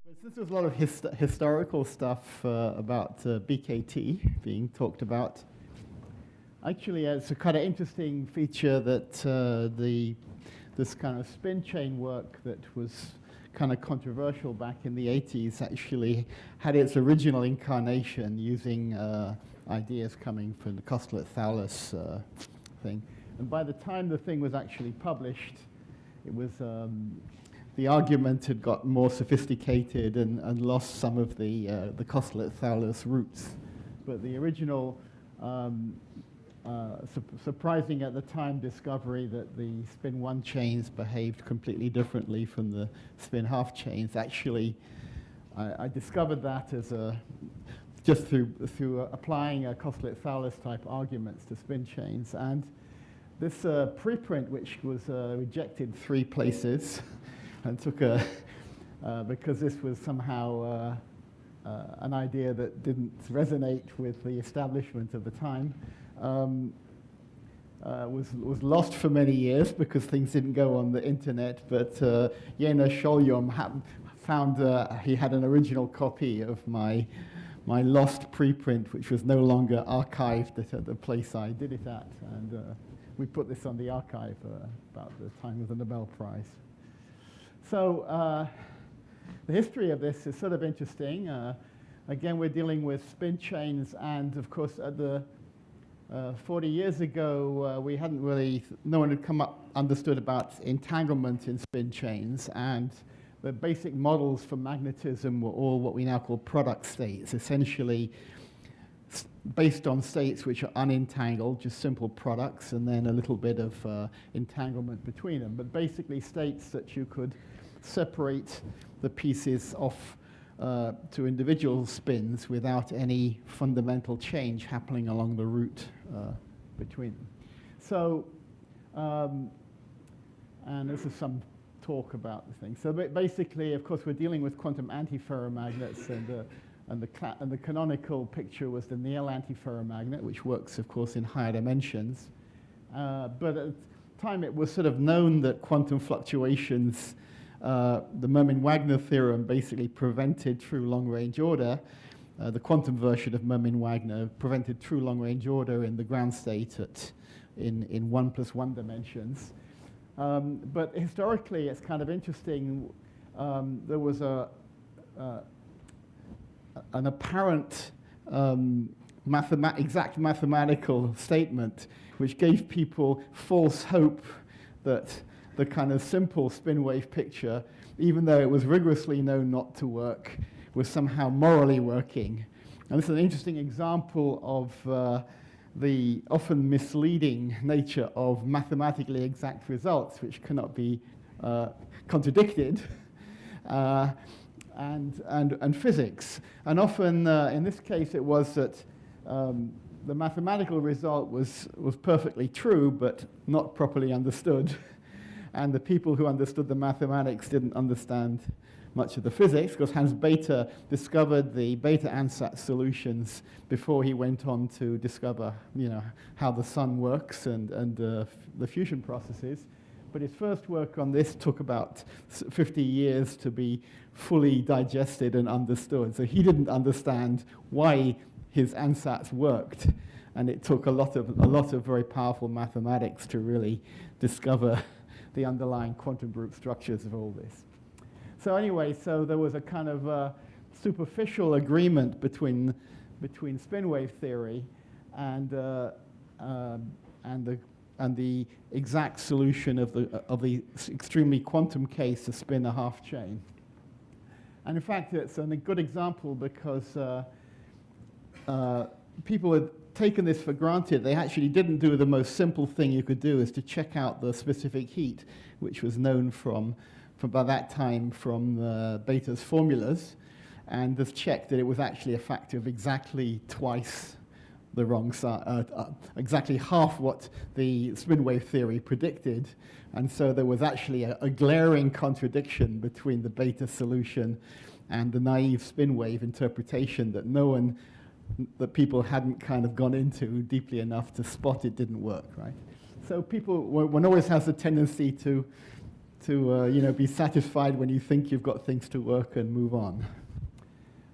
Since there's a lot of historical stuff about BKT being talked about, actually it's a kind of interesting feature that this kind of spin chain work that was kind of controversial back in the 80s actually had its original incarnation using ideas coming from the Kostelet-Thouless thing. And by the time the thing was actually published, it was the argument had got more sophisticated and lost some of the Kostelet-Thouless roots. But the original surprising at the time discovery that the spin 1 chains behaved completely differently from the spin half chains. Actually, I discovered that as just through applying a Kostelet-Thouless type arguments to spin chains. And this preprint, which was rejected 3 places, and took because this was somehow an idea that didn't resonate with the establishment of the time, was lost for many years because things didn't go on the internet. But Jena Scholjom found he had an original copy of my lost preprint, which was no longer archived at the place I did it at, and we put this on the archive about the time of the Nobel Prize. So the history of this is sort of interesting. Again, we're dealing with spin chains, and of course, at the 40 years ago, we hadn't really, no one had understood about entanglement in spin chains, and the basic models for magnetism were all what we now call product states, essentially based on states which are unentangled, just simple products, and then a little bit of entanglement between them. But basically states that you could separate the pieces off to individual spins without any fundamental change happening along the route between them. So, and this is some talk about the thing. So basically, of course, we're dealing with quantum antiferromagnets, and the canonical picture was the Neal antiferromagnet, which works, of course, in higher dimensions. But at the time, it was sort of known that quantum fluctuations, the Mermin-Wagner theorem basically prevented true long-range order. The quantum version of Mermin-Wagner prevented true long-range order in the ground state in 1+1 dimensions. But historically, it's kind of interesting. There was an apparent exact mathematical statement which gave people false hope that the kind of simple spin wave picture, even though it was rigorously known not to work, was somehow morally working. And this is an interesting example of the often misleading nature of mathematically exact results, which cannot be contradicted, and physics. And often, in this case, it was that the mathematical result was perfectly true, but not properly understood. And the people who understood the mathematics didn't understand much of the physics, because Hans Bethe discovered the beta ansatz solutions before he went on to discover, how the sun works and the fusion processes. But his first work on this took about 50 years to be fully digested and understood. So he didn't understand why his ansatz worked, and it took a lot of very powerful mathematics to really discover the underlying quantum group structures of all this. So anyway, so there was a kind of superficial agreement between spin wave theory and the exact solution of the extremely quantum case of spin a half chain. And in fact, it's a good example because people had taken this for granted. They actually didn't do the most simple thing you could do, is to check out the specific heat, which was known from by that time from Bethe's formulas, and just checked that it was actually a factor of exactly twice the wrong side, exactly half what the spin wave theory predicted. And so there was actually a glaring contradiction between the Bethe solution and the naive spin wave interpretation that people hadn't kind of gone into deeply enough to spot it didn't work, right? So one always has a tendency to be satisfied when you think you've got things to work and move on.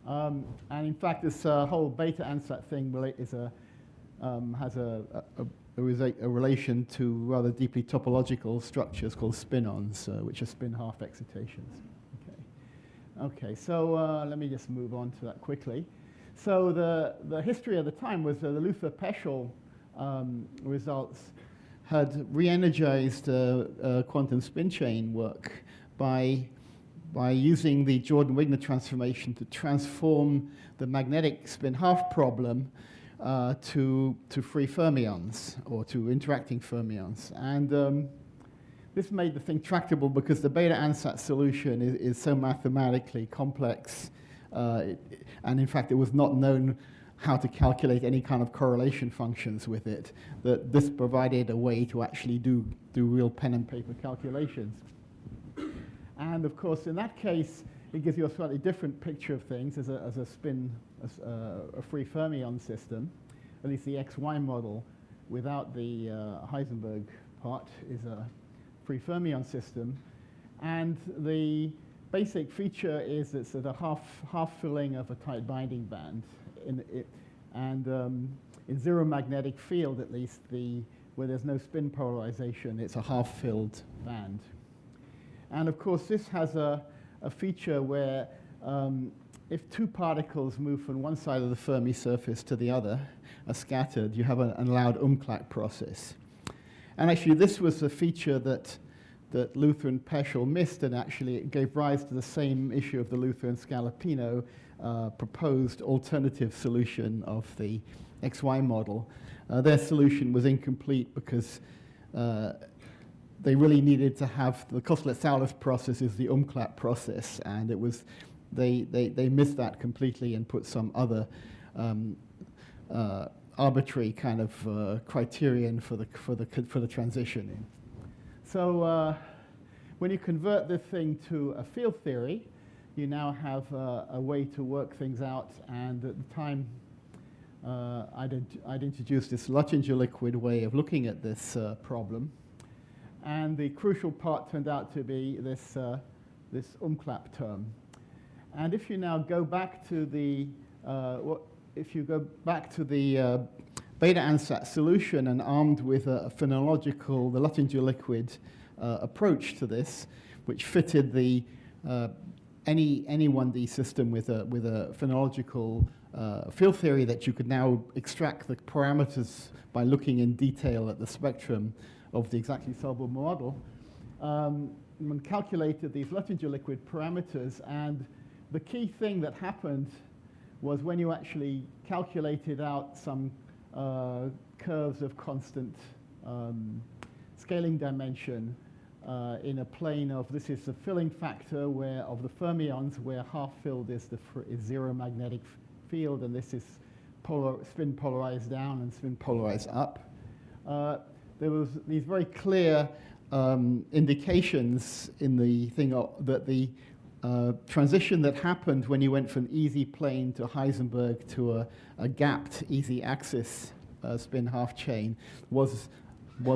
And in fact, this whole beta ansatz thing has a relation to rather deeply topological structures called spin-ons, which are spin-half excitations. Okay, so let me just move on to that quickly. So the history of the time was the Luther-Peschel results had re-energized quantum spin chain work by using the Jordan-Wigner transformation to transform the magnetic spin-half problem to free fermions, or to interacting fermions. And this made the thing tractable because the beta ansatz solution is so mathematically complex, and in fact it was not known how to calculate any kind of correlation functions with it, that this provided a way to actually do real pen and paper calculations. And of course, in that case, it gives you a slightly different picture of things as a free fermion system. At least the XY model, without the Heisenberg part, is a free fermion system. And the basic feature is it's at a half filling of a tight binding band. In zero magnetic field, at least, where there's no spin polarization, it's a half-filled band. And of course, this has a feature where if two particles move from one side of the Fermi surface to the other, are scattered, you have an allowed Umklapp process. And actually, this was a feature that Luther and Peschel missed, and actually it gave rise to the same issue of the Luther and Scalapino proposed alternative solution of the XY model. Their solution was incomplete because they really needed to have the Kosterlitz-Thouless process is the Umklapp process, and it was they missed that completely and put some other arbitrary kind of criterion for the transition in. So when you convert this thing to a field theory, you now have a way to work things out. And at the time, I'd introduced this Luttinger liquid way of looking at this problem. And the crucial part turned out to be this Umklapp term. And if you now go back to the beta ansatz solution and armed with a phenological, the Luttinger liquid approach to this, which fitted the any 1D system with a phenological field theory that you could now extract the parameters by looking in detail at the spectrum of the exactly solvable model, and calculated these Luttinger liquid parameters. And the key thing that happened was when you actually calculated out some curves of constant scaling dimension in a plane of, this is the filling factor of the fermions, where half filled is zero magnetic field, and this is spin polarized down and spin polarized up. There was these very clear indications in the thing that the transition that happened when you went from easy plane to Heisenberg to a gapped easy axis spin half chain was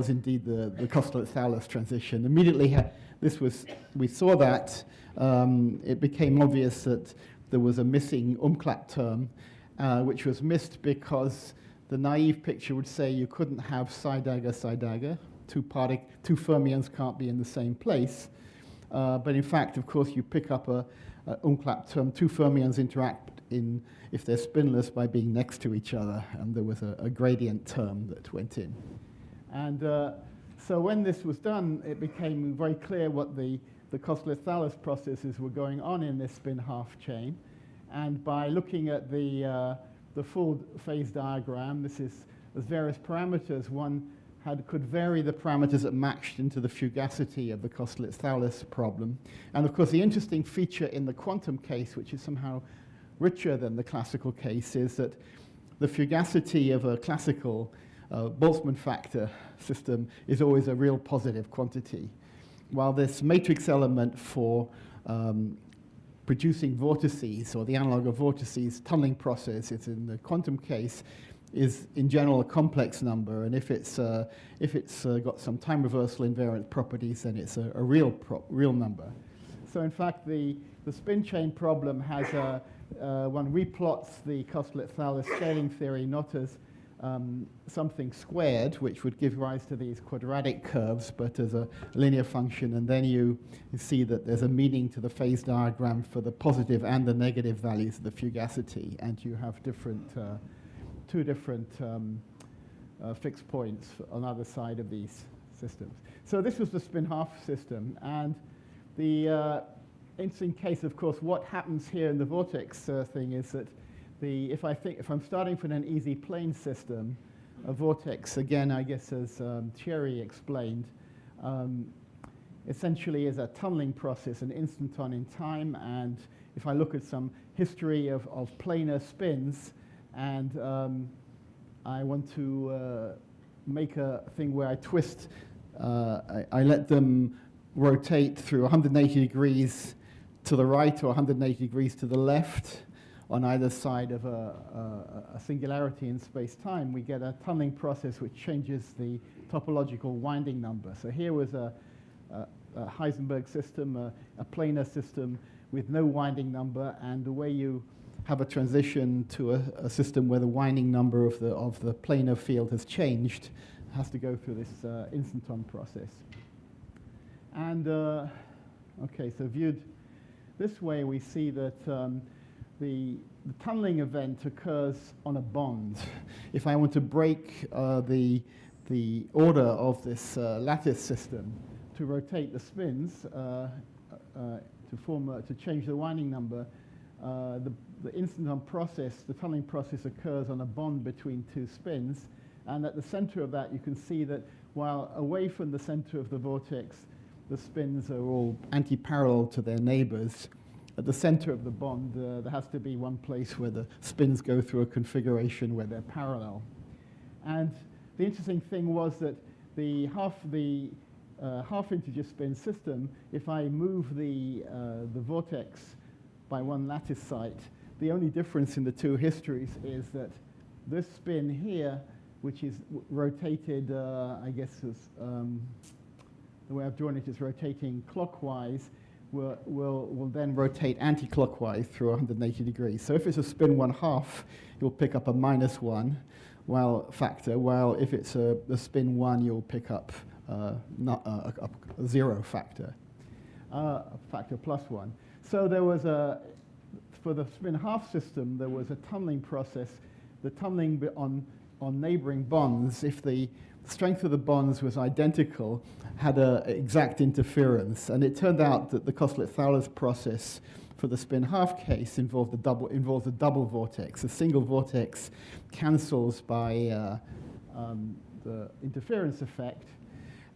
indeed the Kosterlitz-Thouless transition. Immediately, we saw that. It became obvious that there was a missing Umklapp term, which was missed because the naive picture would say you couldn't have psi-dagger. Two fermions can't be in the same place. But in fact, of course, you pick up a Umklapp term. Two fermions interact if they're spinless by being next to each other, and there was a gradient term that went in. And so when this was done, it became very clear what the Kosterlitz-Thouless processes were going on in this spin half chain. And by looking at the full phase diagram, there's various parameters. One could vary the parameters that matched into the fugacity of the Kosterlitz-Thouless problem. And of course, the interesting feature in the quantum case, which is somehow richer than the classical case, is that the fugacity of a classical Boltzmann factor system is always a real positive quantity, while this matrix element for producing vortices, or the analog of vortices tunneling process, is in the quantum case, is in general a complex number, and if it's got some time reversal invariant properties, then it's a real number. So in fact, the spin chain problem has one replots the Kosterlitz-Thalès scaling theory not as something squared, which would give rise to these quadratic curves, but as a linear function, and then you see that there's a meaning to the phase diagram for the positive and the negative values of the fugacity, and you have two different fixed points on either side of these systems. So this was the spin-half system, and the interesting case, of course, what happens here in the vortex thing is that if I'm starting from an easy plane system, a vortex, again, I guess as Thierry explained, essentially is a tunneling process, an instanton in time, and if I look at some history of planar spins, and I want to make a thing where I twist, I let them rotate through 180 degrees to the right or 180 degrees to the left on either side of a singularity in space-time, we get a tunneling process which changes the topological winding number. So here was a Heisenberg system, a planar system with no winding number, and the way you have a transition to a system where the winding number of the planar field has changed has to go through this instanton process. And okay, so viewed this way, we see that the tunneling event occurs on a bond. If I want to break the order of this lattice system to rotate the spins to change the winding number, the instanton process, the tunneling process, occurs on a bond between two spins, and at the center of that you can see that while away from the center of the vortex the spins are all anti-parallel to their neighbors, at the center of the bond there has to be one place where the spins go through a configuration where they're parallel. And the interesting thing was that the half integer spin system, if I move the vortex by one lattice site, the only difference in the two histories is that this spin here, which is rotated, I guess is, the way I've drawn it is rotating clockwise, will then rotate anti-clockwise through 180 degrees. So if it's a spin 1/2, you'll pick up a -1 factor, while if it's a spin 1, you'll pick up not a 0 factor, a factor +1. So there was for the spin-half system, there was a tunneling process. The tunneling on neighboring bonds, if the strength of the bonds was identical, had an exact interference. And it turned out that the Kosterlitz-Thalès process for the spin-half case involves a double vortex. A single vortex cancels by the interference effect,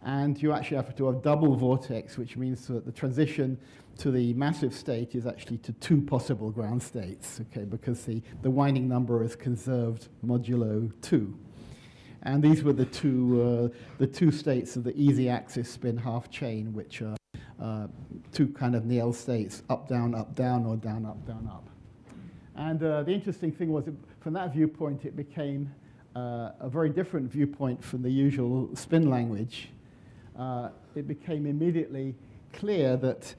and you actually have to do a double vortex, which means that the transition to the massive state is actually to two possible ground states, okay, because the winding number is conserved modulo 2. And these were the two states of the easy axis spin-half chain, which are two kind of Niel states, up, down, or down, up, down, up. And the interesting thing was, from that viewpoint, it became a very different viewpoint from the usual spin language. It became immediately clear that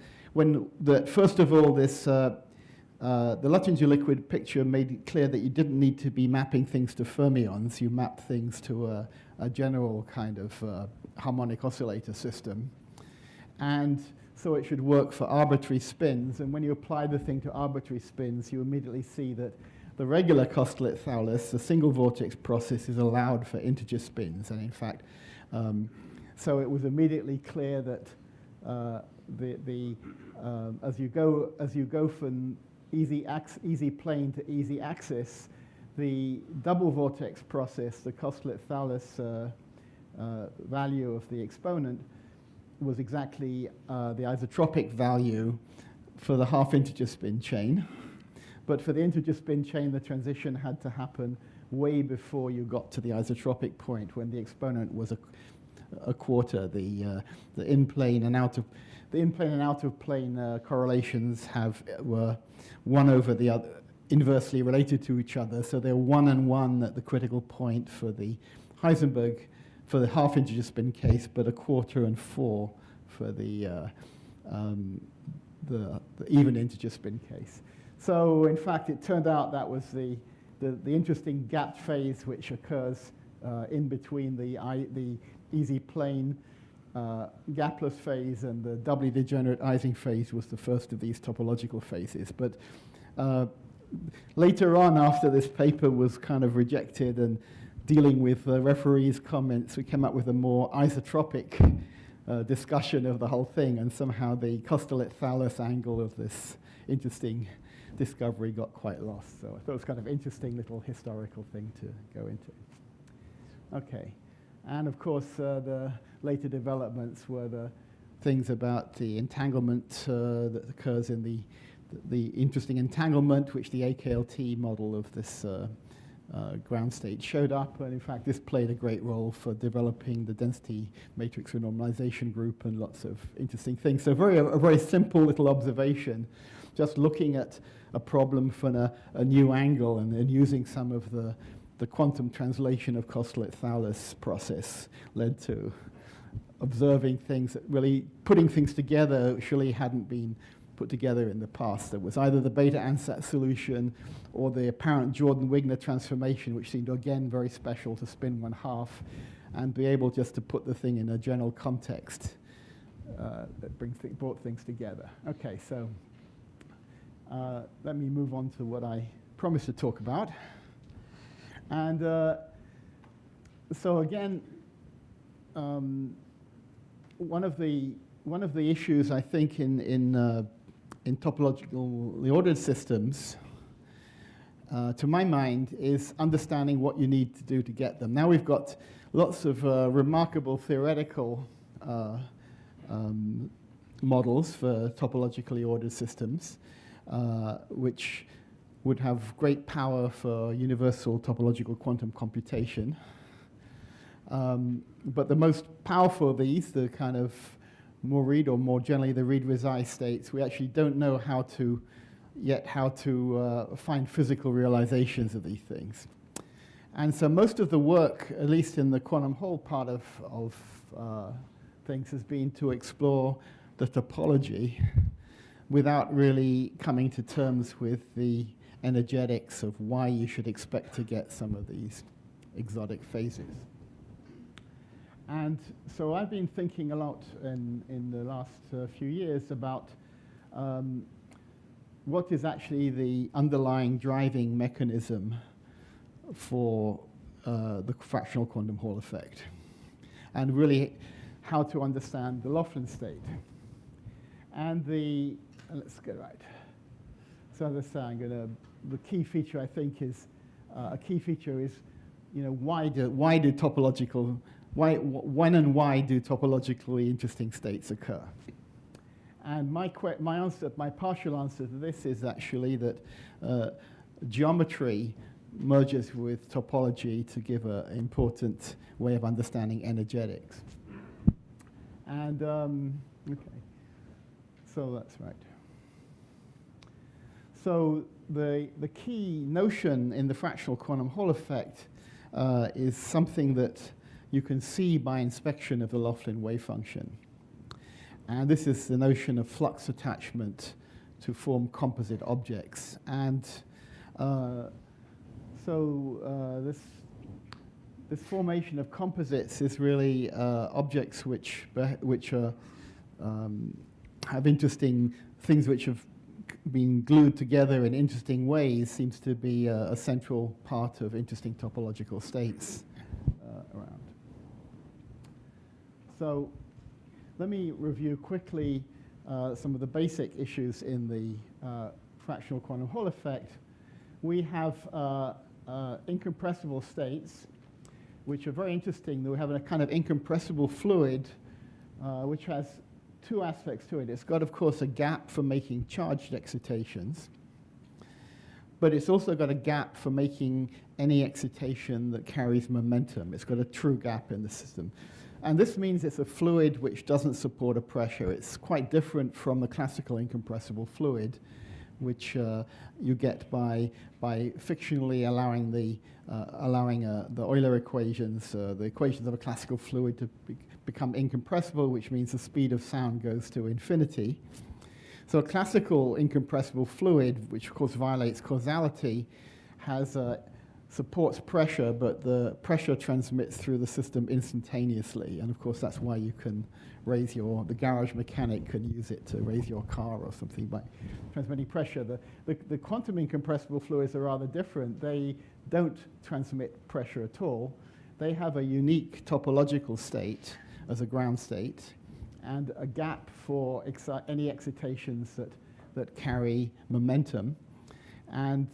first of all, the Luttinger liquid picture made it clear that you didn't need to be mapping things to fermions. You mapped things to a general kind of harmonic oscillator system. And so it should work for arbitrary spins. And when you apply the thing to arbitrary spins, you immediately see that the regular Kosterlitz-Thalès, the single vortex process, is allowed for integer spins. And in fact, so it was immediately clear that as you go from easy plane to easy axis, the double vortex process, the Kosterlitz-Thalès value of the exponent, was exactly the isotropic value for the half integer spin chain. But for the integer spin chain, the transition had to happen way before you got to the isotropic point, when the exponent was a quarter. The in-plane and out of plane correlations were 1 over the other. inversely related to each other. So they're 1 and 1 at the critical point for the Heisenberg, for the half-integer spin case, but 1/4 and 4 for the even integer spin case. So in fact, it turned out that was the interesting gap phase which occurs in between the easy plane gapless phase and the doubly degenerate Ising phase was the first of these topological phases. But later on, after this paper was kind of rejected and dealing with the referees' comments, we came up with a more isotropic discussion of the whole thing, and somehow the Kostelet-Thalès angle of this interesting discovery got quite lost. So I thought it was kind of interesting little historical thing to go into. Okay, and of course the later developments were the things about the entanglement that occurs in the interesting entanglement which the AKLT model of this ground state showed up, and in fact this played a great role for developing the density matrix renormalization group and lots of interesting things. So a very simple little observation, just looking at a problem from a new angle and then using some of the quantum translation of Kostelet-Thalès process led to observing things that really putting things together which really hadn't been put together in the past. There was either the beta ansatz solution or the apparent Jordan-Wigner transformation, which seemed again very special to spin 1/2 and be able just to put the thing in a general context that brought things together. Okay, so let me move on to what I promised to talk about. And so again, one of the issues I think in topologically ordered systems, to my mind, is understanding what you need to do to get them. Now we've got lots of remarkable theoretical models for topologically ordered systems, which would have great power for universal topological quantum computation. But the most powerful of these, the kind of more read, or more generally the read-resized states, we actually don't know how to find physical realizations of these things. And so most of the work, at least in the quantum Hall part of things, has been to explore the topology without really coming to terms with the energetics of why you should expect to get some of these exotic phases. And so I've been thinking a lot in the last few years about what is actually the underlying driving mechanism for the fractional quantum Hall effect, and really how to understand the Laughlin state. And let's get right. So as I say, the key feature I think is when and why do topologically interesting states occur? And my partial answer to this is actually that geometry merges with topology to give an important way of understanding energetics. And okay, so that's right. So the key notion in the fractional quantum Hall effect is something that you can see by inspection of the Laughlin wave function. And this is the notion of flux attachment to form composite objects. And this formation of composites is really objects which are, have interesting things which have been glued together in interesting ways, seems to be a central part of interesting topological states around. So let me review quickly some of the basic issues in the fractional quantum Hall effect. We have incompressible states, which are very interesting. We have a kind of incompressible fluid, which has two aspects to it. It's got, of course, a gap for making charged excitations, but it's also got a gap for making any excitation that carries momentum. It's got a true gap in the system. And this means it's a fluid which doesn't support a pressure. It's quite different from the classical incompressible fluid, which you get by fictionally allowing the Euler equations, the equations of a classical fluid, to become incompressible, which means the speed of sound goes to infinity. So a classical incompressible fluid, which of course violates causality, supports pressure, but the pressure transmits through the system instantaneously. And of course, that's why you can raise the garage mechanic can use it to raise your car or something by transmitting pressure. The quantum incompressible fluids are rather different. They don't transmit pressure at all. They have a unique topological state as a ground state and a gap for any excitations that carry momentum. And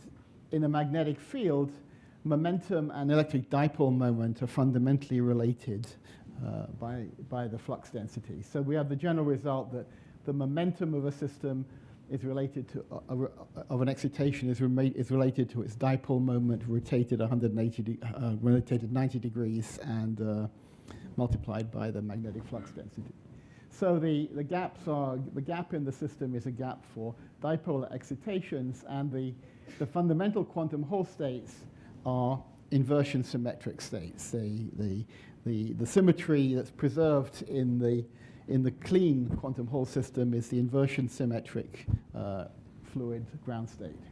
in a magnetic field, momentum and electric dipole moment are fundamentally related by the flux density. So we have the general result that the momentum of a system is related to of an excitation is related to its dipole moment rotated 90 degrees and multiplied by the magnetic flux density. So the gap in the system is a gap for dipole excitations, and the fundamental quantum Hall states are inversion symmetric states. The symmetry that's preserved in the clean quantum Hall system is the inversion symmetric fluid ground state.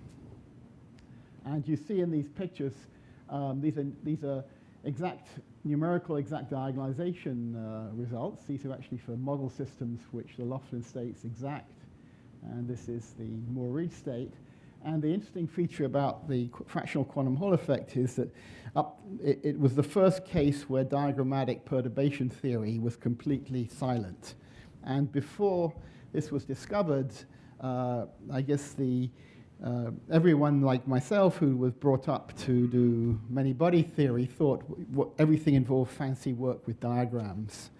And you see in these pictures, these are numerical exact diagonalization results. These are actually for model systems which the Laughlin state's exact, and this is the Moore-Reed state. And the interesting feature about the fractional quantum Hall effect is that it was the first case where diagrammatic perturbation theory was completely silent. And before this was discovered, I guess everyone like myself who was brought up to do many-body theory thought everything involved fancy work with diagrams.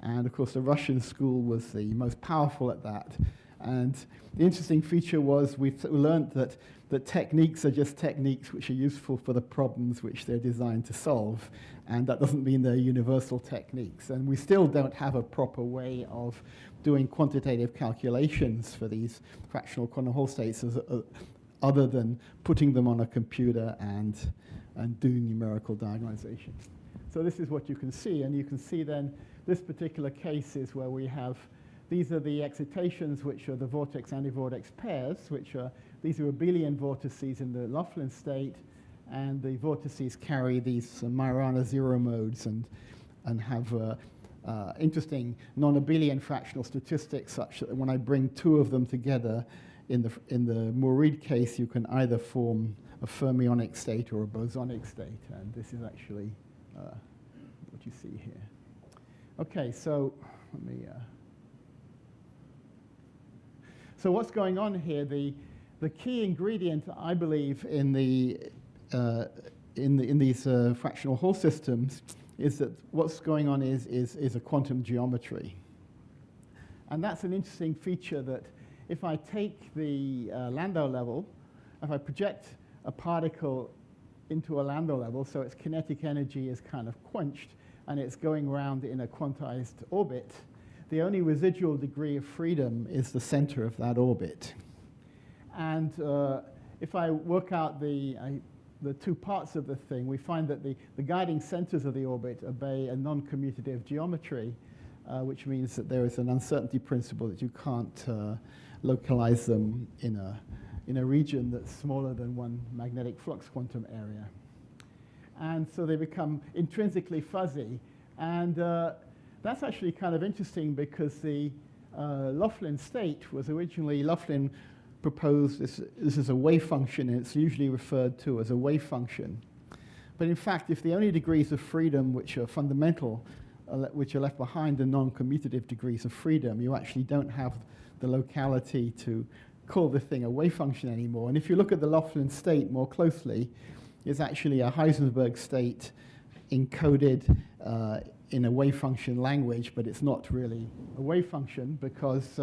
And of course, the Russian school was the most powerful at that. And the interesting feature was we learned that techniques are just techniques which are useful for the problems which they're designed to solve. And that doesn't mean they're universal techniques. And we still don't have a proper way of doing quantitative calculations for these fractional quantum Hall states other than putting them on a computer and doing numerical diagonalization. So this is what you can see. And you can see then this particular case is where we have these are the excitations, which are the vortex-antivortex pairs, these are abelian vortices in the Laughlin state, and the vortices carry these Majorana zero modes and have interesting non-abelian fractional statistics, such that when I bring two of them together, in the Moore-Reed case, you can either form a fermionic state or a bosonic state, and this is actually what you see here. Okay, so let me. So what's going on here? The key ingredient, I believe, in these fractional Hall systems is that what's going on is a quantum geometry, and that's an interesting feature. That if I take the Landau level, if I project a particle into a Landau level, so its kinetic energy is kind of quenched and it's going around in a quantized orbit, the only residual degree of freedom is the center of that orbit. And if I work out the two parts of the thing, we find that the guiding centers of the orbit obey a non-commutative geometry, which means that there is an uncertainty principle that you can't localize them in a region that's smaller than one magnetic flux quantum area. And so they become intrinsically fuzzy. And that's actually kind of interesting because the Laughlin state was originally, Laughlin proposed this is a wave function, and it's usually referred to as a wave function. But in fact, if the only degrees of freedom which are fundamental, which are left behind the non-commutative degrees of freedom, you actually don't have the locality to call the thing a wave function anymore. And if you look at the Laughlin state more closely, it's actually a Heisenberg state encoded in a wave function language, but it's not really a wave function because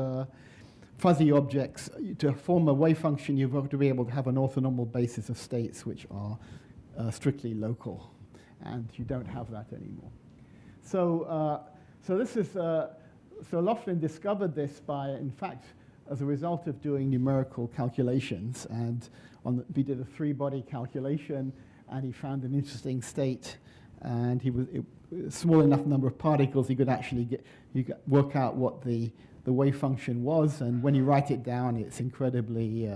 fuzzy objects, to form a wave function, you've got to be able to have an orthonormal basis of states which are strictly local, and you don't have that anymore. So, so Laughlin discovered this by, in fact, as a result of doing numerical calculations, and we did a 3-body calculation, and he found an interesting state, and small enough number of particles he could actually work out what the wave function was, and when you write it down, it's incredibly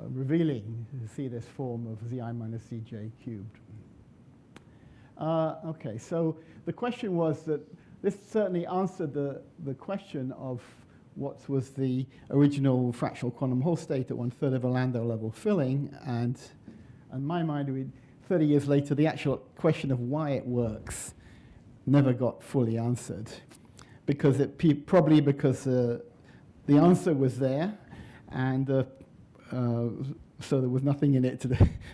revealing to see this form of Zi minus Zj cubed. Okay, so the question was that this certainly answered the question of what was the original fractional quantum Hall state at 1/3 of a Landau level filling, and in my mind, 30 years later, the actual question of why it works never got fully answered, because probably because the answer was there, and so there was nothing in it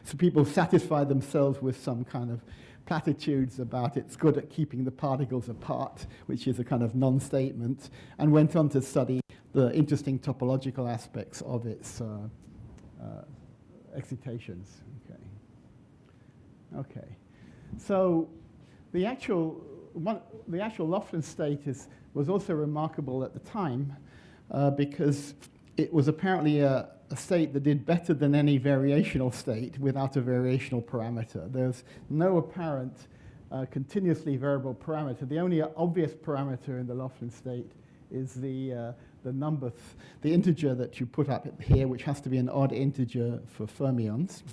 so people satisfied themselves with some kind of platitudes about it's good at keeping the particles apart, which is a kind of non-statement, and went on to study the interesting topological aspects of its excitations. Okay. So the actual Laughlin state was also remarkable at the time because it was apparently a state that did better than any variational state without a variational parameter. There's no apparent continuously variable parameter. The only obvious parameter in the Laughlin state is the number, the integer that you put up here, which has to be an odd integer for fermions.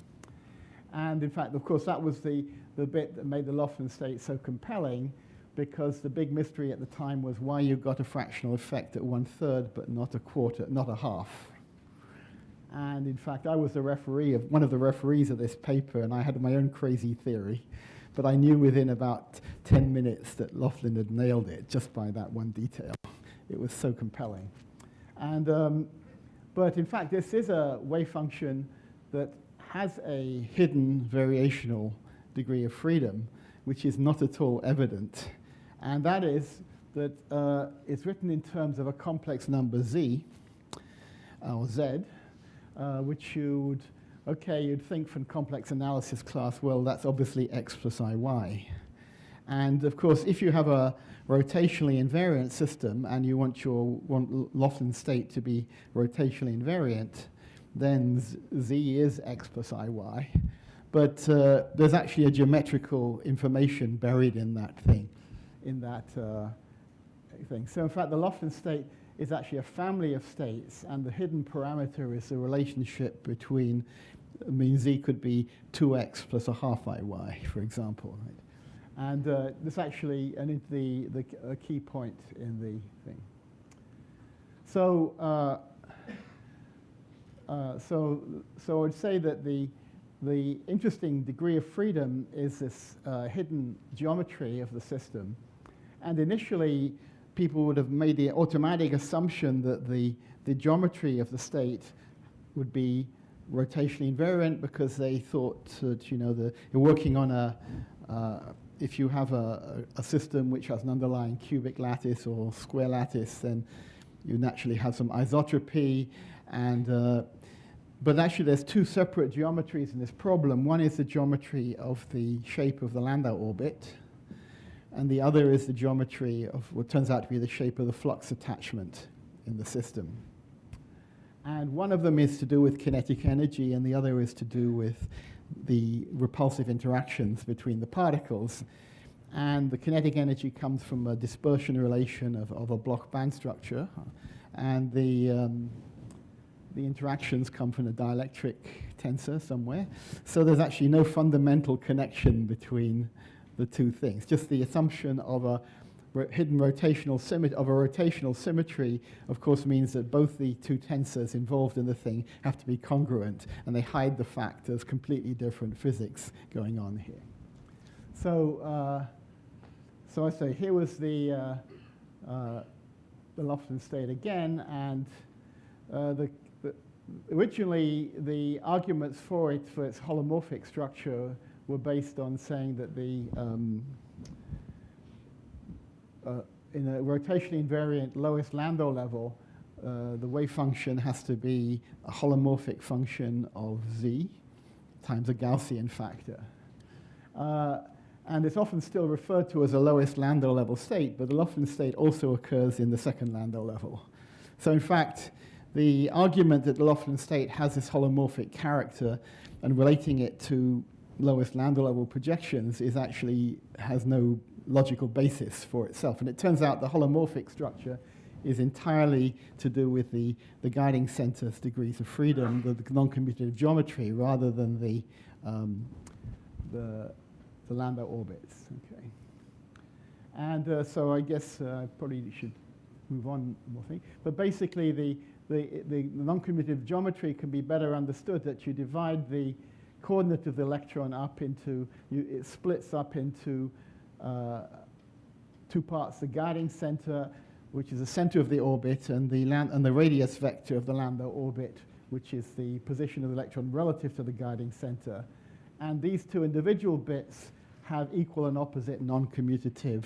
And in fact, of course, that was the bit that made the Laughlin state so compelling, because the big mystery at the time was why you got a fractional effect at 1/3 but not a quarter, not a half. And in fact, I was one of the referees of this paper, and I had my own crazy theory, but I knew within about 10 minutes that Laughlin had nailed it just by that one detail. It was so compelling. And but in fact, this is a wave function that has a hidden variational degree of freedom, which is not at all evident. And that is that it's written in terms of a complex number z, or z, which you'd think from complex analysis class, well, that's obviously x plus iy. And of course, if you have a rotationally invariant system and you want Laughlin state to be rotationally invariant, then z is x plus iy. But there's actually a geometrical information buried in that thing, So in fact, the Laughlin state is actually a family of states, and the hidden parameter is the relationship between, z could be 2x plus a half iy, for example. Right? And this actually, a key point in the thing. So, so I'd say that the interesting degree of freedom is this hidden geometry of the system. And initially, people would have made the automatic assumption that the geometry of the state would be rotationally invariant, because they thought that, you're working on if you have a system which has an underlying cubic lattice or square lattice, then you naturally have some isotropy. And but actually, there's two separate geometries in this problem. One is the geometry of the shape of the Landau orbit, and the other is the geometry of what turns out to be the shape of the flux attachment in the system. And one of them is to do with kinetic energy, and the other is to do with the repulsive interactions between the particles. And the kinetic energy comes from a dispersion relation of a block band structure, and the interactions come from a dielectric tensor somewhere. So there's actually no fundamental connection between the two things. Just the assumption of a hidden rotational symmetry, of course, means that both the two tensors involved in the thing have to be congruent, and they hide the fact there's completely different physics going on here. So, so I say here was the Laughlin state again, and originally the arguments for its holomorphic structure were based on saying that in a rotationally invariant lowest Landau level, the wave function has to be a holomorphic function of z times a Gaussian factor. And it's often still referred to as a lowest Landau level state, but the Laughlin state also occurs in the second Landau level. So in fact, the argument that the Laughlin state has this holomorphic character and relating it to lowest Landau level projections is actually has no logical basis for itself. And it turns out the holomorphic structure is entirely to do with the guiding center's degrees of freedom, the non-commutative geometry, rather than the Landau orbits. Okay. And so I guess I probably should move on more thing. But basically, the non-commutative geometry can be better understood that you divide the coordinate of the electron up into, it splits up into two parts, the guiding center, which is the center of the orbit, and the radius vector of the Landau orbit, which is the position of the electron relative to the guiding center. And these two individual bits have equal and opposite non-commutative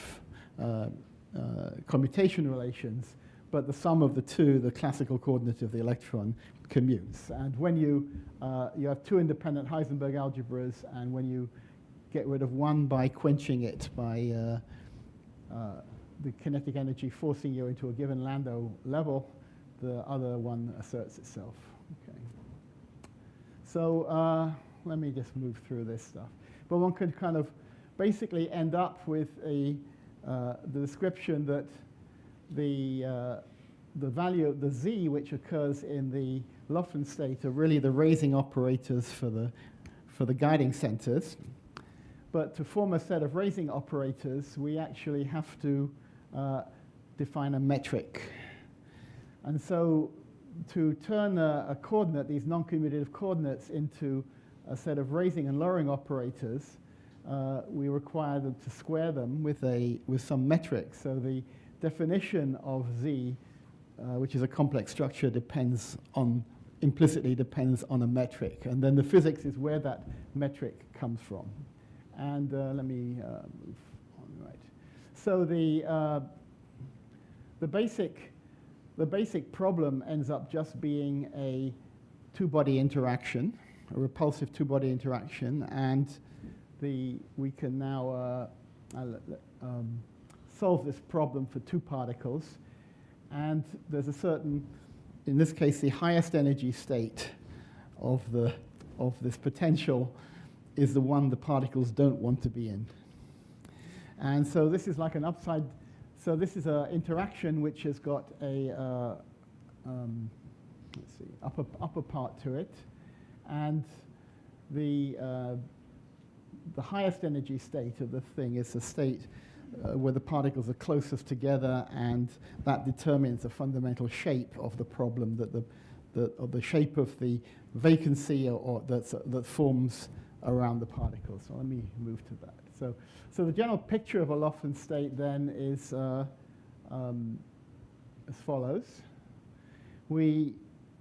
commutation relations, but the sum of the two, the classical coordinate of the electron, commutes. And when you have two independent Heisenberg algebras, and when you get rid of one by quenching it by the kinetic energy forcing you into a given Landau level, the other one asserts itself. Okay. So let me just move through this stuff. But one could kind of basically end up with the description that the value of the z, which occurs in the Laughlin state, are really the raising operators for the guiding centers. But to form a set of raising operators, we actually have to define a metric. And so to turn a coordinate, these non-commutative coordinates, into a set of raising and lowering operators, we require them to square them with some metric. So the definition of z, which is a complex structure, implicitly depends on a metric. And then the physics is where that metric comes from. And let me move on. Right. So the basic problem ends up just being a two-body interaction, a repulsive two-body interaction, and we can now solve this problem for two particles. And there's a certain, in this case, the highest energy state of this potential is the one the particles don't want to be in. And so this is like an upside. So this is an interaction which has got a let's see, upper part to it, and the highest energy state of the thing is the state where the particles are closest together, and that determines the fundamental shape of the problem, the shape of the vacancy that forms around the particles. So let me move to that. So the general picture of a Laughlin state then is as follows. We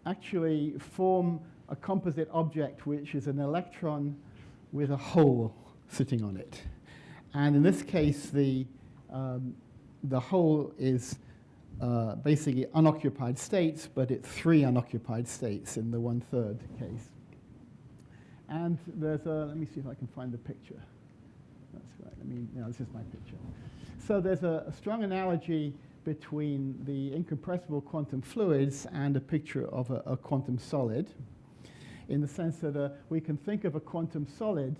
actually form a composite object which is an electron with a hole sitting on it. And in this case, the hole is basically unoccupied states, but it's 3 unoccupied states in the 1/3 case. And there's let me see if I can find the picture. That's right. This is my picture. So there's a strong analogy between the incompressible quantum fluids and a picture of a quantum solid, in the sense that we can think of a quantum solid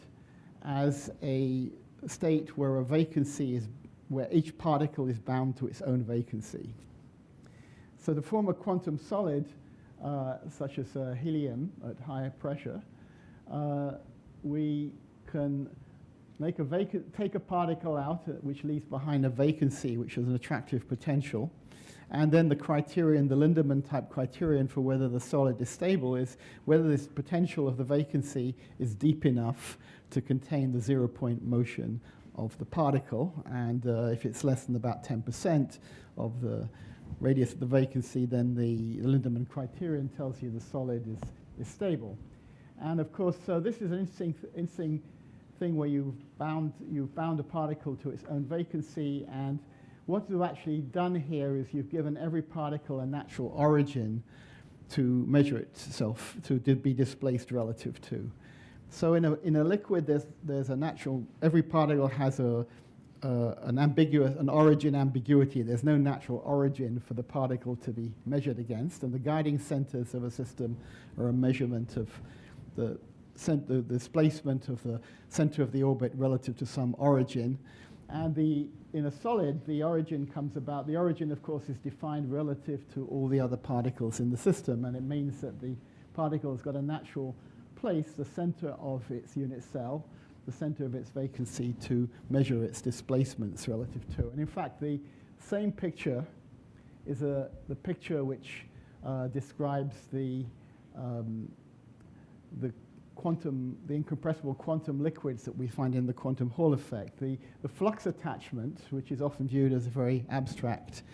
as a state where a vacancy is, where each particle is bound to its own vacancy. So to form a quantum solid, such as helium at higher pressure, we can take a particle out which leaves behind a vacancy, which is an attractive potential. And then the criterion, the Lindemann type criterion for whether the solid is stable, is whether this potential of the vacancy is deep enough to contain the 0-point motion of the particle. And if it's less than about 10% of the radius of the vacancy, then the Lindemann criterion tells you the solid is stable. And of course, so this is an interesting thing where you've bound a particle to its own vacancy, and what you've actually done here is you've given every particle a natural origin to measure itself, to be displaced relative to. So in a liquid, there's a natural, every particle has a an origin ambiguity. There's no natural origin for the particle to be measured against, and the guiding centers of a system are a measurement of the displacement of the center of the orbit relative to some origin. And in a solid, the origin comes about. The origin, of course, is defined relative to all the other particles in the system, and it means that the particle has got a natural place, the center of its unit cell, the center of its vacancy, to measure its displacements relative to. And in fact, the same picture is the picture which describes the incompressible quantum liquids that we find in the quantum Hall effect. The flux attachment, which is often viewed as a very abstract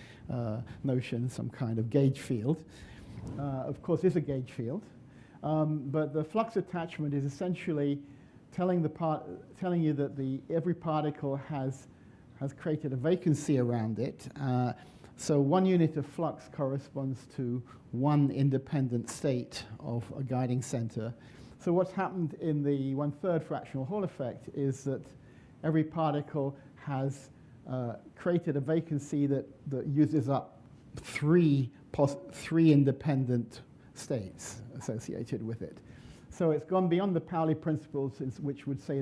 notion, some kind of gauge field, of course is a gauge field. But the flux attachment is essentially telling you that every particle has created a vacancy around it. So 1 unit of flux corresponds to 1 independent state of a guiding center. So what's happened in the 1/3 fractional Hall effect is that every particle has created a vacancy that uses up three independent states associated with it. So it's gone beyond the Pauli principles, which would say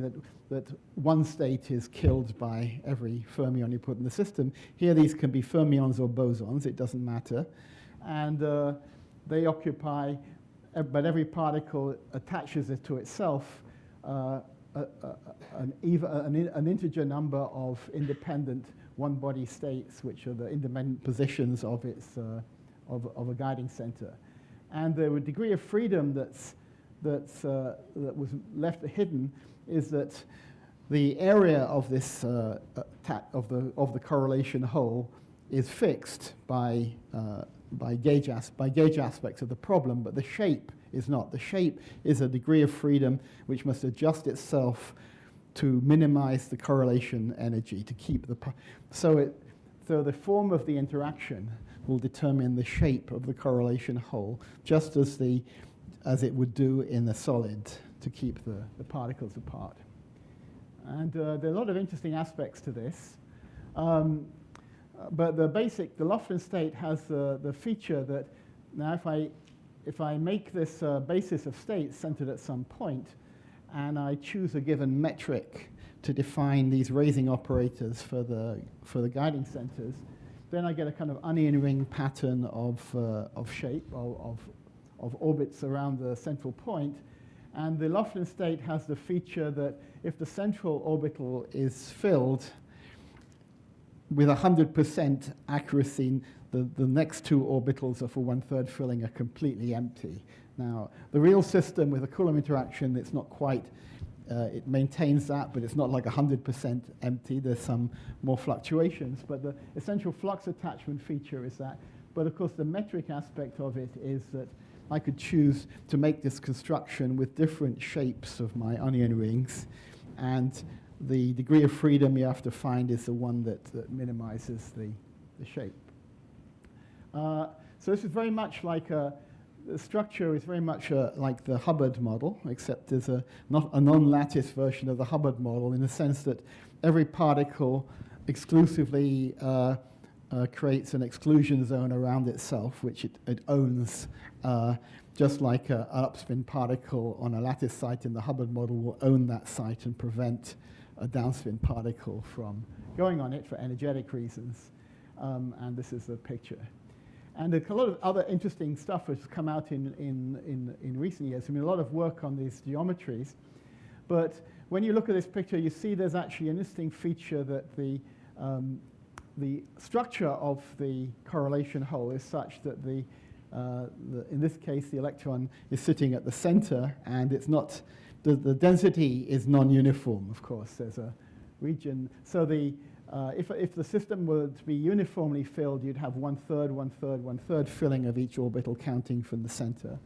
that one state is killed by every fermion you put in the system. Here these can be fermions or bosons, it doesn't matter. And they occupy, but every particle attaches it to itself an integer number of independent one-body states, which are the independent positions of its of a guiding center. And the degree of freedom that was left hidden is that the area of this of the correlation hole is fixed by gauge aspects of the problem, but the shape is not. The shape is a degree of freedom which must adjust itself to minimize the correlation energy to keep the so the form of the interaction will determine the shape of the correlation hole, just as it would do in the solid to keep the particles apart. And there are a lot of interesting aspects to this. But the Laughlin state has the feature that now if I make this basis of states centered at some point, and I choose a given metric to define these raising operators for the guiding centers, then I get a kind of onion ring pattern of shape, of orbits around the central point. And the Laughlin state has the feature that if the central orbital is filled with 100% accuracy, the next two orbitals are for 1/3 filling are completely empty. Now, the real system with a Coulomb interaction, it's not quite, it maintains that, but it's not like 100% empty. There's some more fluctuations, but the essential flux attachment feature is that. But of course, the metric aspect of it is that I could choose to make this construction with different shapes of my onion rings, and the degree of freedom you have to find is the one that minimizes the shape. So this is very much like the structure is very much like the Hubbard model, except there's a non-lattice version of the Hubbard model in the sense that every particle exclusively creates an exclusion zone around itself, which it owns, just like an upspin particle on a lattice site in the Hubbard model will own that site and prevent a downspin particle from going on it for energetic reasons. And this is the picture. And a lot of other interesting stuff has come out in recent years. I mean, a lot of work on these geometries. But when you look at this picture, you see there's actually an interesting feature that the structure of the correlation hole is such that in this case, the electron is sitting at the center, and it's not, the density is non-uniform, of course. There's a region. So if the system were to be uniformly filled, you'd have 1/3, 1/3, 1/3 filling of each orbital counting from the center.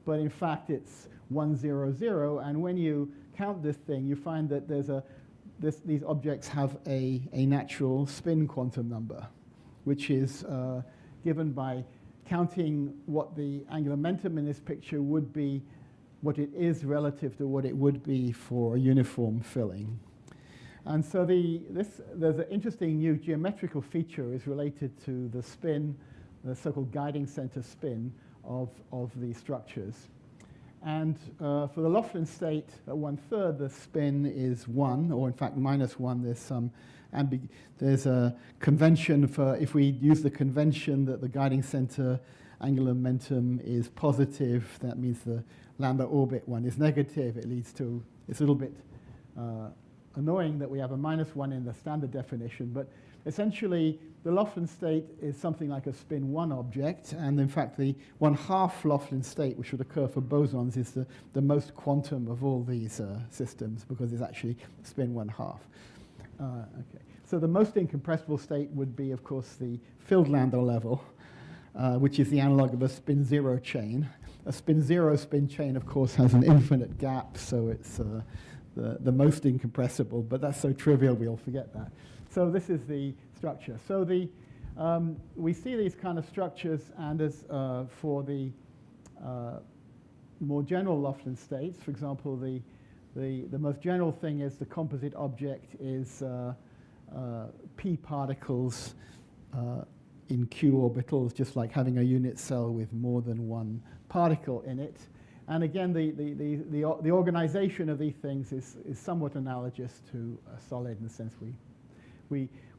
But in fact, it's 1, 0, 0. And when you count this thing, you find that these objects have a natural spin quantum number, which is given by counting what the angular momentum in this picture would be, what it is relative to what it would be for a uniform filling. And so there's an interesting new geometrical feature is related to the spin, the so-called guiding center spin of the structures. And for the Laughlin state at 1/3, the spin is 1, or in fact -1. There's a convention for, if we use the convention that the guiding center angular momentum is positive, that means the Landau orbit one is negative. It leads to, it's a little bit annoying that we have a -1 in the standard definition, but essentially the Laughlin state is something like a spin 1 object, and in fact the 1/2 Laughlin state, which would occur for bosons, is the most quantum of all these systems, because it's actually spin 1/2. Okay. So the most incompressible state would be, of course, the filled Landau level, which is the analog of a spin 0 chain. A spin 0 spin chain, of course, has an infinite gap, so it's the most incompressible, but that's so trivial we'll forget that. So this is the structure. So we see these kind of structures, and as for the more general Laughlin states, for example, the most general thing is the composite object is p particles in q orbitals, just like having a unit cell with more than one particle in it. And again, the organization of these things is somewhat analogous to a solid in the sense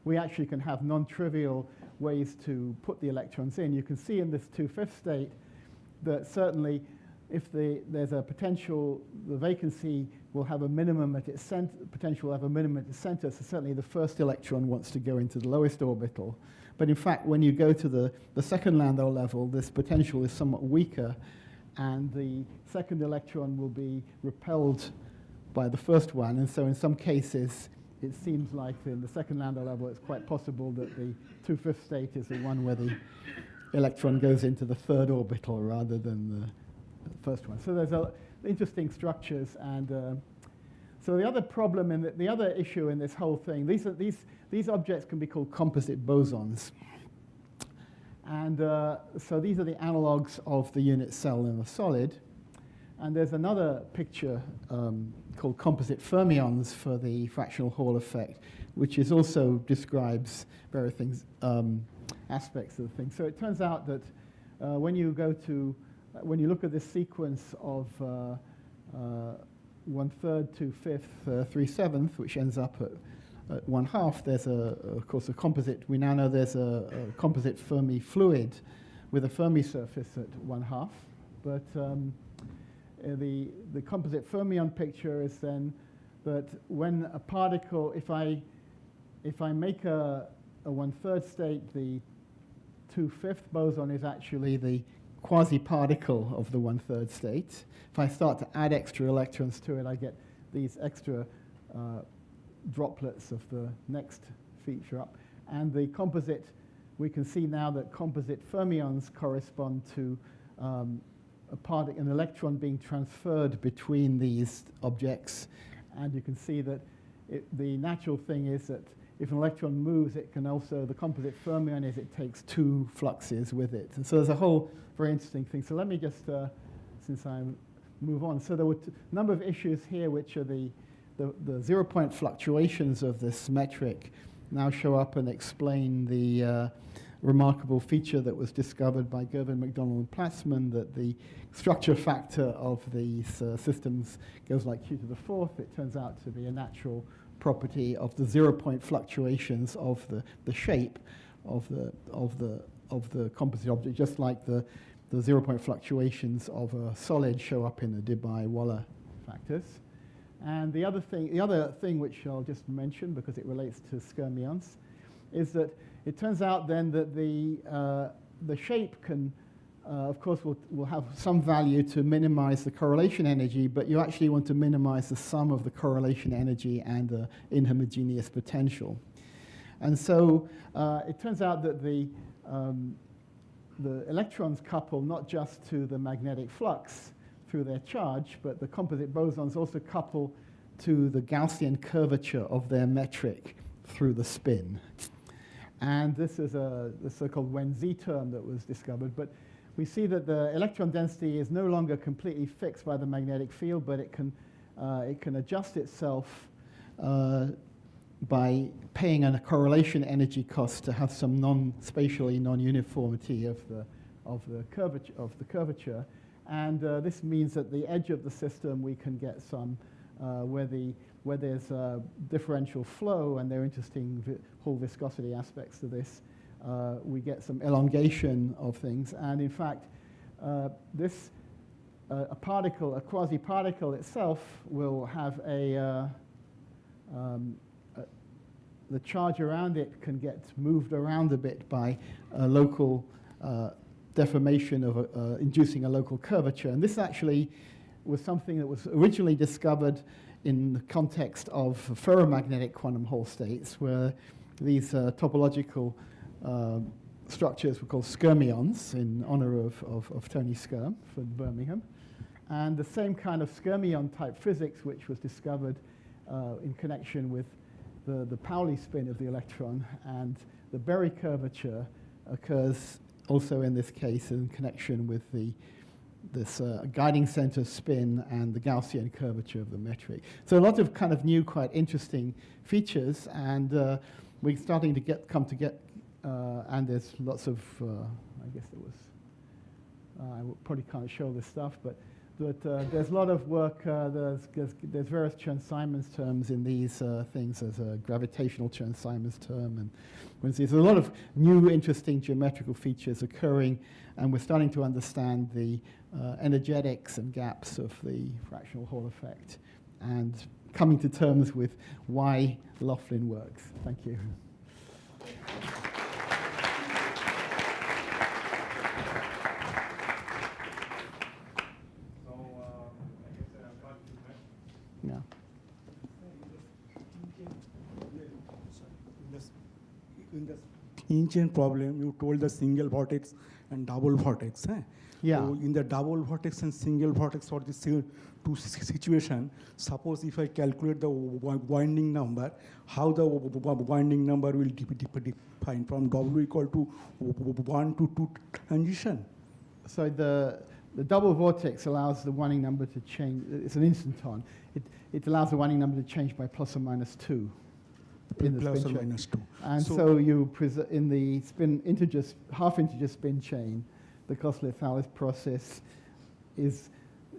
we actually can have non-trivial ways to put the electrons in. You can see in this 2/5 state that certainly if there's a potential, the vacancy will have a minimum at its center, potential will have a minimum at its center, so certainly the first electron wants to go into the lowest orbital. But in fact, when you go to the second Landau level, this potential is somewhat weaker, and the second electron will be repelled by the first one. And so in some cases, it seems like in the second Landau level, it's quite possible that the 2/5 state is the one where the electron goes into the third orbital rather than the first one. So there's interesting structures. And so the other problem, and the other issue in this whole thing, these objects can be called composite bosons. And so these are the analogs of the unit cell in a solid. And there's another picture called composite fermions for the fractional Hall effect, which is also describes various things, aspects of the thing. So it turns out that when you look at this sequence of 1/3, 2/5, 3/7, which ends up at 1/2, there's of course a composite. We now know there's a composite Fermi fluid with a Fermi surface at 1/2, but the composite fermion picture is then that when a particle, if I make a 1/3 state, the 2/5 boson is actually the quasi-particle of the 1/3 state. If I start to add extra electrons to it, I get these extra droplets of the next feature up. And the composite, we can see now that composite fermions correspond to an electron being transferred between these objects. And you can see that the natural thing is that if an electron moves, it can also, the composite fermion is it takes two fluxes with it. And so there's a whole very interesting thing. So let me just, since I move on. So there were a number of issues here, which are the 0-point fluctuations of this metric now show up and explain the remarkable feature that was discovered by Gervin, McDonald, and Platzman, that the structure factor of these systems goes like q to the 4th. It turns out to be a natural property of the 0-point fluctuations of the shape of the composite object, just like the 0-point fluctuations of a solid show up in the Debye-Waller factors. And the other thing which I'll just mention because it relates to skyrmions is that it turns out then that the shape can, of course, will have some value to minimize the correlation energy, but you actually want to minimize the sum of the correlation energy and the inhomogeneous potential. And so it turns out that the electrons couple not just to the magnetic flux through their charge, but the composite bosons also couple to the Gaussian curvature of their metric through the spin. And this is the so-called Wen-Z term that was discovered. But we see that the electron density is no longer completely fixed by the magnetic field, but it can adjust itself by paying a correlation energy cost to have some spatially non-uniformity of the curvature. And this means at the edge of the system we can get some where there's a differential flow, and there are interesting whole viscosity aspects to this. We get some elongation of things, and in fact, a quasi-particle itself will have the charge around it can get moved around a bit by a local deformation of inducing a local curvature. And this actually was something that was originally discovered in the context of ferromagnetic quantum Hall states, where these topological structures were called skirmions in honor of Tony Skirm from Birmingham. And the same kind of skirmion type physics, which was discovered in connection with the Pauli spin of the electron, and the Berry curvature occurs also in this case in connection with this guiding center spin and the Gaussian curvature of the metric. So a lot of kind of new, quite interesting features, and we're starting to come to get, and there's lots of, I guess there was, I probably can't show this stuff, but there's a lot of work. There's various Chern-Simons terms in these things. There's a gravitational Chern-Simons term, and there's a lot of new, interesting geometrical features occurring, and we're starting to understand the energetics and gaps of the fractional Hall effect, and coming to terms with why Laughlin works. Thank you. Yeah. In the in-chain problem, you told the single vortex and double vortex. Yeah. So in the double vortex and single vortex for this two situation, suppose if I calculate the winding number, how the winding number will define from W equal to 1 to 2 transition? So the double vortex allows the winding number to change. It's an instanton. It allows the winding number to change by plus or minus 2. In the plus spin or chain. minus 2. And so you in the half integer spin chain, the Kossler-Thales process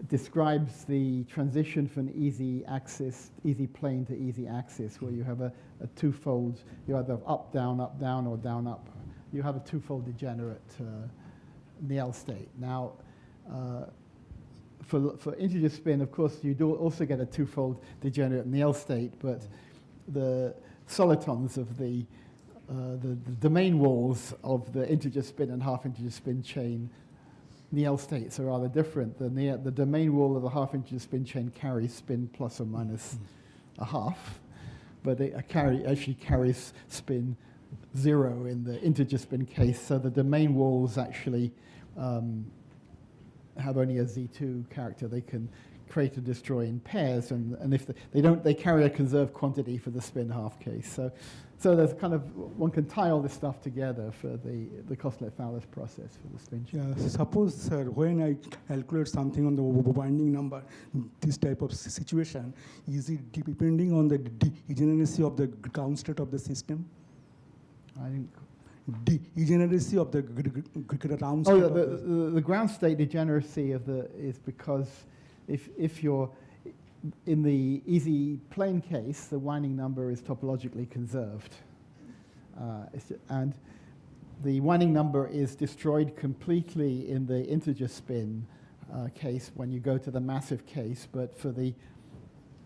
describes the transition from easy plane to easy axis, where you have a twofold. You either have up, down, or down, up. You have a twofold degenerate Niel state. Now, for integer spin, of course, you do also get a twofold degenerate Niel state, but the solitons of the domain walls of the integer spin and half integer spin chain Niel states are rather different. The domain wall of the half integer spin chain carries spin plus or minus a half, but it actually carries spin 0 in the integer spin case. So the domain walls actually have only a Z2 character. They can create and destroy in pairs, and if they carry a conserved quantity for the spin half case. So there's kind of, one can tie all this stuff together for the Kossler-Thales process for the spin chain. Yeah, suppose, sir, when I calculate something on the winding number, this type of situation, is it depending on the degeneracy of the ground state of the system? I think degeneracy of the ground state. Oh, the ground state degeneracy is because if you're in the easy plane case, the winding number is topologically conserved. And the winding number is destroyed completely in the integer spin case when you go to the massive case, but for the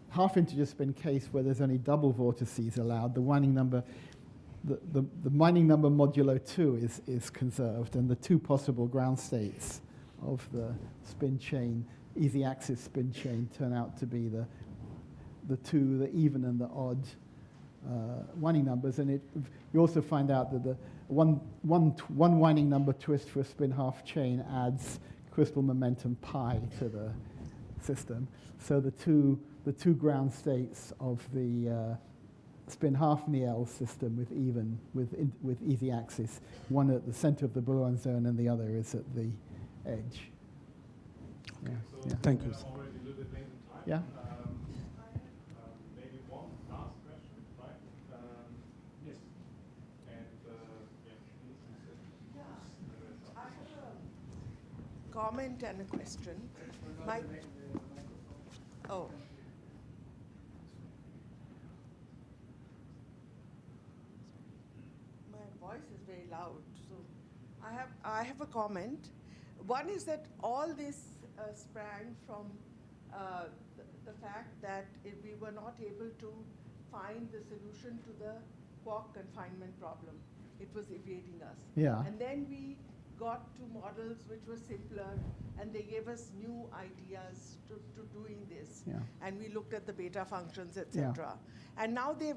half integer spin case where there's only double vortices allowed, the winding number, the winding number modulo 2 is conserved, and the two possible ground states of the spin chain, easy axis spin chain, turn out to be the even and the odd winding numbers. And you also find out that the one winding number twist for a spin half chain adds crystal momentum pi to the system. So the two ground states of the spin half Niel system with easy axis, one at the center of the Brillouin zone and the other is at the edge. Yeah. So Yeah. Thank you. Already a little bit late in time. Yeah. Maybe one last question, right? comment and a question. Oh. My voice is very loud, so I have a comment. One is that all this sprang from the fact that we were not able to find the solution to the quark confinement problem. It was evading us. Yeah. And then we got to models which were simpler, and they gave us new ideas to doing this. Yeah. And we looked at the beta functions, etc. And now they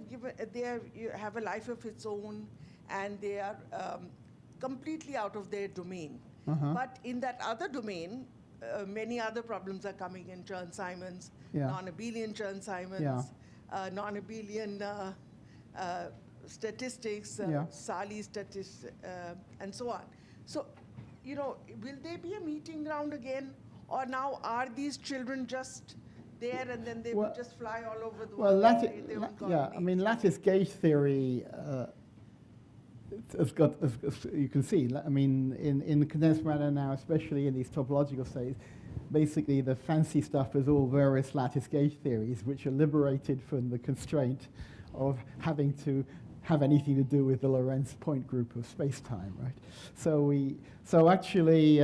have a life of its own, and they are completely out of their domain. But in that other domain, many other problems are coming in, Chern-Simons, non-abelian Chern-Simons, non-abelian statistics, Sali statistics, and so on. So, will there be a meeting ground again? Or now are these children just there and then they will just fly all over the world? Lattice gauge theory has got, as you can see, in the condensed matter now, especially in these topological states, basically the fancy stuff is all various lattice gauge theories, which are liberated from the constraint of having to have anything to do with the Lorentz point group of space-time, right? So actually,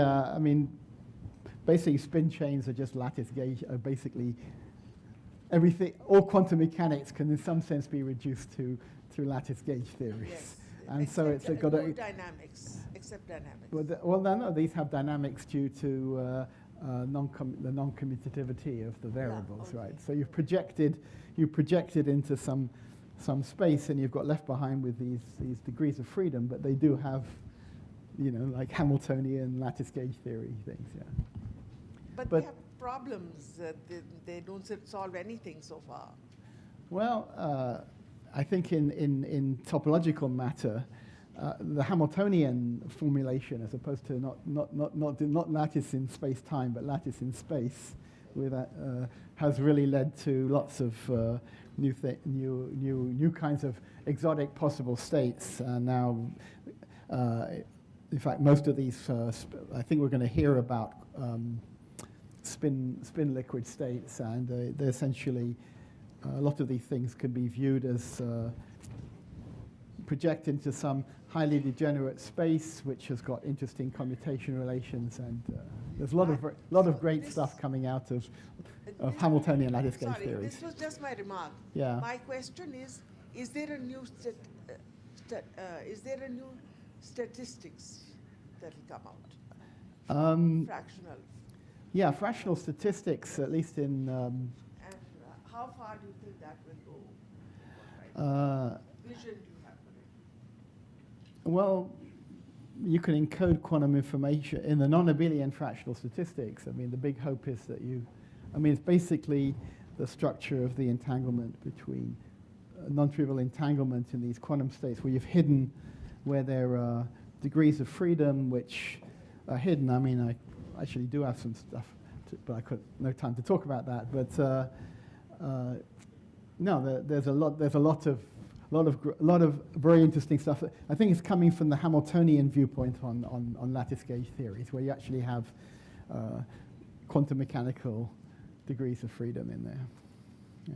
basically spin chains are just lattice gauge, basically everything, all quantum mechanics can in some sense be reduced to lattice gauge theories. Yes. And except so it's got no dynamics, except dynamics. Well, no, these have dynamics due to the non-commutativity of the variables, right? So you've projected into some space, and you've got left behind with these degrees of freedom, but they do have, like Hamiltonian lattice gauge theory things, yeah. But they have problems. They don't solve anything so far. Well, I think in topological matter, the Hamiltonian formulation, as opposed to not lattice in space-time, but lattice in space, has really led to lots of new kinds of exotic possible states. Now, in fact, most of these, I think we're going to hear about spin liquid states, and they're essentially, a lot of these things could be viewed as project into some highly degenerate space, which has got interesting commutation relations, and there's a lot of great stuff coming out of Hamiltonian lattice gauge theories. This was just my remark. Yeah. My question is there a new statistics that will come out? Fractional. Yeah, fractional statistics, at least in. And how far do you think that will go? Vision do you have for it? Well, you can encode quantum information in the non-abelian fractional statistics. The big hope is that it's basically the structure of the entanglement between non-trivial entanglement in these quantum states where you've hidden where there are degrees of freedom which are hidden. I actually do have some stuff, but I could no time to talk about that. But no, there's a lot of very interesting stuff. I think it's coming from the Hamiltonian viewpoint on lattice gauge theories, where you actually have quantum mechanical degrees of freedom in there. Yeah.